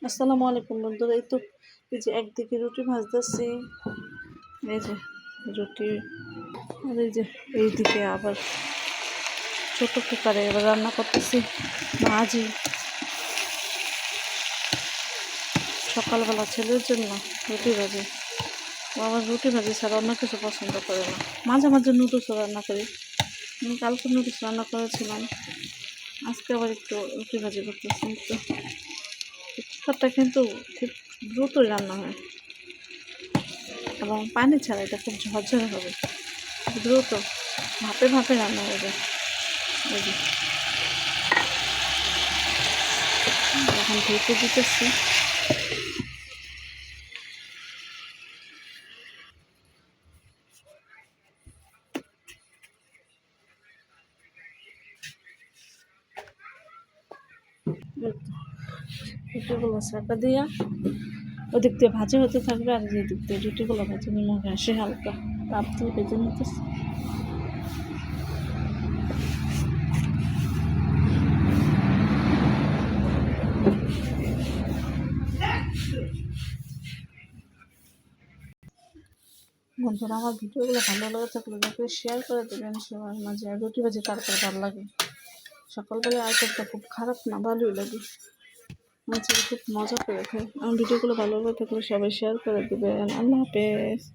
আসসালামু আলাইকুম বন্ধুরা। এই যে একদিকে রুটি ভাজতেছি, এই যে রুটি, আর এইদিকে আবার ছোট কুকারে এবার রান্না করতেছি ভাজি। সকালবেলা ছেলের জন্য রুটি ভাজি। ও আমার রুটি ভাজি ছাড়া অন্য কিছু পছন্দ করে না। মাঝে মাঝে নুডলসও রান্না করি। আমি কালকে নুডলস রান্না করেছিলাম, আজকে আবার একটু রুটি ভাজি করতেছি। কুকারটা কিন্তু খুব দ্রুতই রান্না হয় এবং পানি ছাড়া এটা খুব ঝরঝরে হবে, দ্রুত ভাপে ভাপে রান্না হয়ে যায়। এই যে এখন ঢেকে দিতেছি। রুটিগুলো চাপা দিয়া ওদিক দিয়ে ভাজি হতে থাকবে, আর যে দিক দিয়ে রুটিগুলো ভাজি নিমো গ্যাসে হালকা তাপ দিয়ে ভেজে নিতেছি। বন্ধুরা, আমার ভিডিওগুলো ভালো লাগে থাকলে দেখে শেয়ার করে দেবেন সবার মাঝে। আর রুটি ভাজি কার কার ভালো লাগে। সকালবেলা আইটেমটা খুব খারাপ না, ভালোই লাগে। আমার ছেলে খুব মজা করে খায়। আমার ভিডিওগুলো ভালো লাগে থাকলে সবাই শেয়ার করে দেবেন। আল্লাহ হাফেজ।